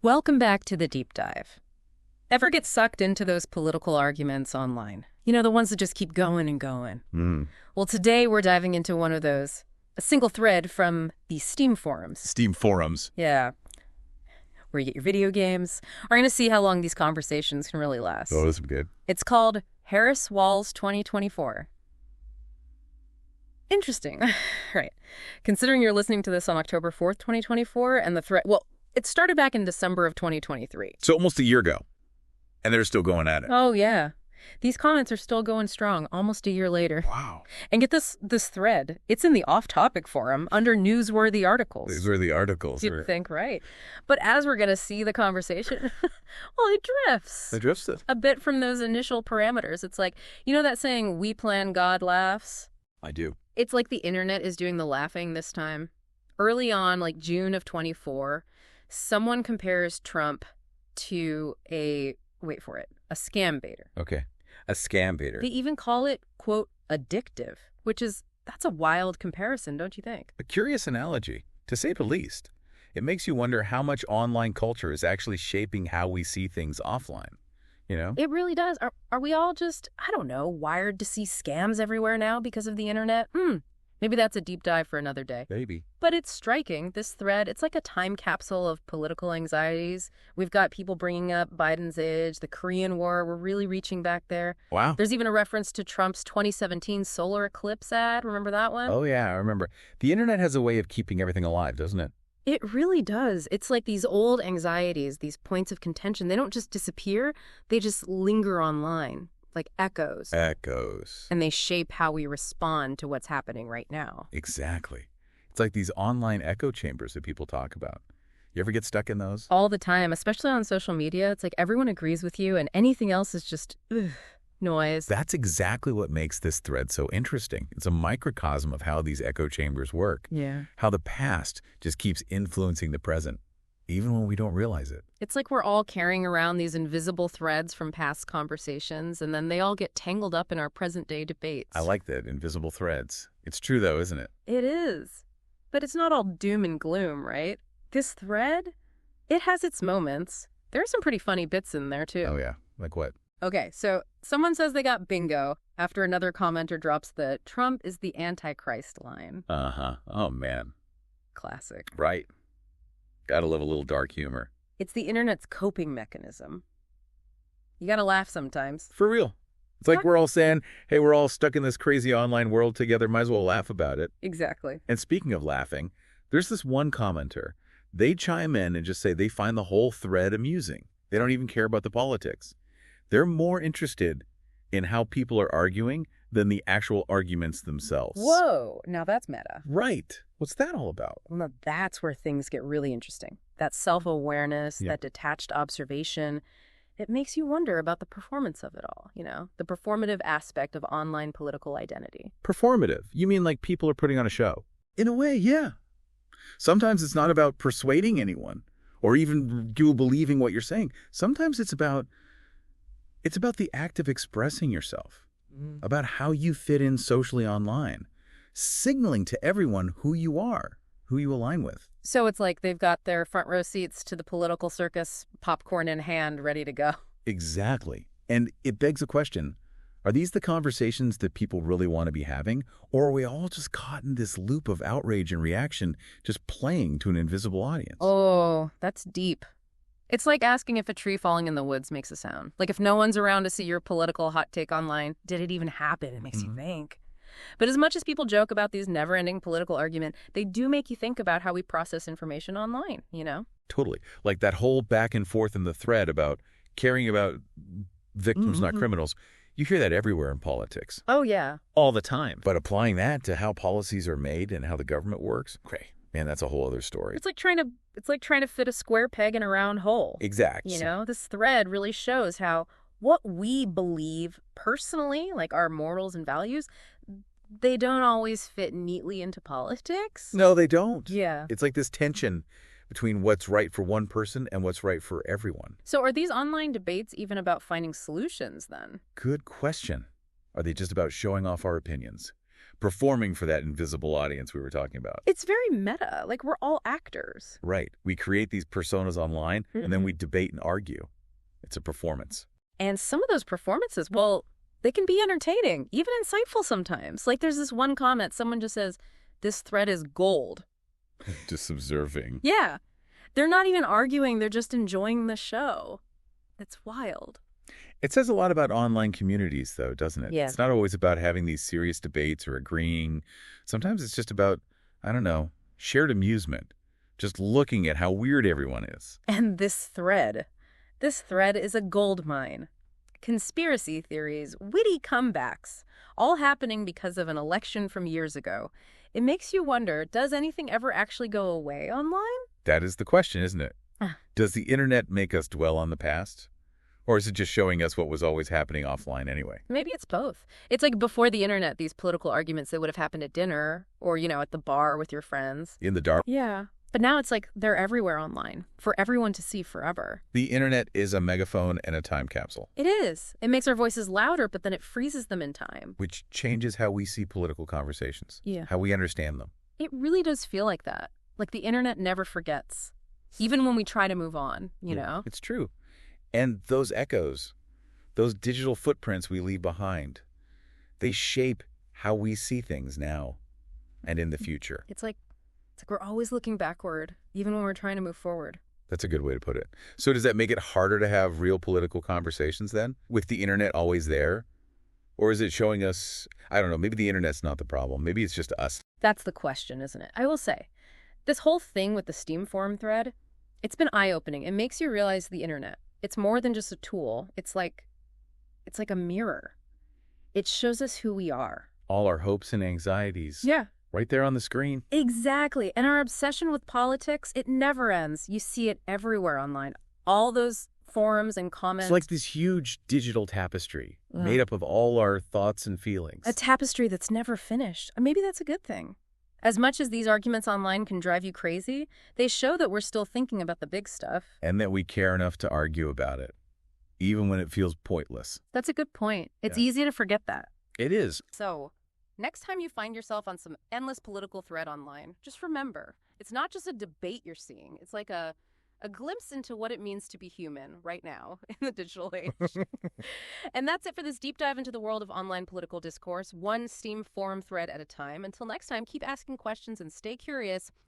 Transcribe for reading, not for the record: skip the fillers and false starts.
Welcome back to the deep dive. Ever get sucked into those political arguments online? You know, the ones that just keep going and going. Well, today we're diving into one of those. A single thread from the Steam forums. Steam forums. Yeah. Where you get your video games. We're going to see how long these conversations can really last. Oh, this is good. It's called Harris Walls 2024. Interesting. Right. Considering you're listening to this on October 4th, 2024, and the thread, well, it started back in December of 2023. So almost a year ago. And they're still going at it. Oh, yeah. These comments are still going strong almost a year later. Wow. And get this thread. It's in the Offtopic forum under newsworthy articles. Newsworthy articles. You'd think, right. But as we're going to see the conversation, well, it drifts. It drifts it. A bit from those initial parameters. It's like, you know that saying, we plan, God laughs? I do. It's like the internet is doing the laughing this time. Early on, like June of 24, someone compares Trump to wait for it, a scam baiter. Okay. A scam baiter. They even call it, quote, addictive, that's a wild comparison, don't you think? A curious analogy, to say the least. It makes you wonder how much online culture is actually shaping how we see things offline. You know? It really does. Are we all just, I don't know, wired to see scams everywhere now because of the internet? Maybe that's a deep dive for another day. Maybe. But it's striking, this thread. It's like a time capsule of political anxieties. We've got people bringing up Biden's age, the Korean War. We're really reaching back there. Wow. There's even a reference to Trump's 2017 solar eclipse ad. Remember that one? Oh, yeah, I remember. The internet has a way of keeping everything alive, doesn't it? It really does. It's like these old anxieties, these points of contention. They don't just disappear. They just linger online. Like echoes. Echoes. And they shape how we respond to what's happening right now. Exactly. It's like these online echo chambers that people talk about. You ever get stuck in those? All the time, especially on social media. It's like everyone agrees with you and anything else is just noise. That's exactly what makes this thread so interesting. It's a microcosm of how these echo chambers work. Yeah. How the past just keeps influencing the present, even when we don't realize it. It's like we're all carrying around these invisible threads from past conversations, and then they all get tangled up in our present-day debates. I like that, invisible threads. It's true, though, isn't it? It is. But it's not all doom and gloom, right? This thread, it has its moments. There are some pretty funny bits in there, too. Oh, yeah. Like what? Okay, so someone says they got bingo after another commenter drops the Trump is the Antichrist line. Uh-huh. Oh, man. Classic. Right. Gotta love a little dark humor. It's the internet's coping mechanism. You gotta laugh sometimes. For real. It's like we're all saying, hey, we're all stuck in this crazy online world together. Might as well laugh about it. Exactly. And speaking of laughing, there's this one commenter. They chime in and just say they find the whole thread amusing. They don't even care about the politics. They're more interested in how people are arguing than the actual arguments themselves. Whoa, now that's meta. Right. What's that all about? Well, now that's where things get really interesting. That self-awareness, Yeah. that detached observation, it makes you wonder about the performance of it all, you know, the performative aspect of online political identity. Performative. You mean like people are putting on a show? In a way, yeah. Sometimes it's not about persuading anyone or even you believing what you're saying. Sometimes it's about the act of expressing yourself, about how you fit in socially online, signaling to everyone who you are, who you align with. So it's like they've got their front row seats to the political circus, popcorn in hand, ready to go. Exactly. And it begs the question, are these the conversations that people really want to be having? Or are we all just caught in this loop of outrage and reaction, just playing to an invisible audience? Oh, that's deep. It's like asking if a tree falling in the woods makes a sound. Like if no one's around to see your political hot take online, did it even happen? It makes you think. But as much as people joke about these never-ending political arguments, they do make you think about how we process information online, you know? Totally. Like that whole back and forth in the thread about caring about victims, not criminals. You hear that everywhere in politics. Oh, yeah. All the time. But applying that to how policies are made and how the government works, okay, man, that's a whole other story. It's like trying to fit a square peg in a round hole. Exact. You know, this thread really shows how what we believe personally, like our morals and values, they don't always fit neatly into politics. No, they don't. Yeah. It's like this tension between what's right for one person and what's right for everyone. So are these online debates even about finding solutions then? Good question. Are they just about showing off our opinions? performing for that invisible audience we were talking about. It's very meta. Like, we're all actors. Right. We create these personas online, and then we debate and argue. It's a performance. And some of those performances, well, they can be entertaining, even insightful sometimes. Like, there's this one comment, someone just says, "This thread is gold." Just observing. Yeah. They're not even arguing, they're just enjoying the show. It's wild. It says a lot about online communities, though, doesn't it? Yeah. It's not always about having these serious debates or agreeing. Sometimes it's just about, I don't know, shared amusement. Just looking at how weird everyone is. And this thread is a gold mine. Conspiracy theories, witty comebacks, all happening because of an election from years ago. It makes you wonder, does anything ever actually go away online? That is the question, isn't it? Does the internet make us dwell on the past? Or is it just showing us what was always happening offline anyway? Maybe it's both. It's like before the internet, these political arguments that would have happened at dinner or, at the bar with your friends. In the dark. Yeah. But now it's like they're everywhere online for everyone to see forever. The internet is a megaphone and a time capsule. It is. It makes our voices louder, but then it freezes them in time. Which changes how we see political conversations. Yeah. How we understand them. It really does feel like that. Like the internet never forgets. Even when we try to move on, you know? It's true. And those echoes, those digital footprints we leave behind, they shape how we see things now and in the future. It's like we're always looking backward, even when we're trying to move forward. That's a good way to put it. So does that make it harder to have real political conversations then, with the internet always there? Or is it showing us, I don't know, maybe the internet's not the problem. Maybe it's just us. That's the question, isn't it? I will say, this whole thing with the Steam forum thread, it's been eye-opening. It makes you realize the internet. It's more than just a tool. It's like a mirror. It shows us who we are. All our hopes and anxieties. Yeah. Right there on the screen. Exactly. And our obsession with politics, it never ends. You see it everywhere online. All those forums and comments. It's like this huge digital tapestry made up of all our thoughts and feelings. A tapestry that's never finished. Maybe that's a good thing. As much as these arguments online can drive you crazy, they show that we're still thinking about the big stuff. And that we care enough to argue about it, even when it feels pointless. That's a good point. It's easy to forget that. It is. So, next time you find yourself on some endless political thread online, just remember, it's not just a debate you're seeing. It's like a glimpse into what it means to be human right now in the digital age. And that's it for this deep dive into the world of online political discourse, one Steam forum thread at a time. Until next time, keep asking questions and stay curious.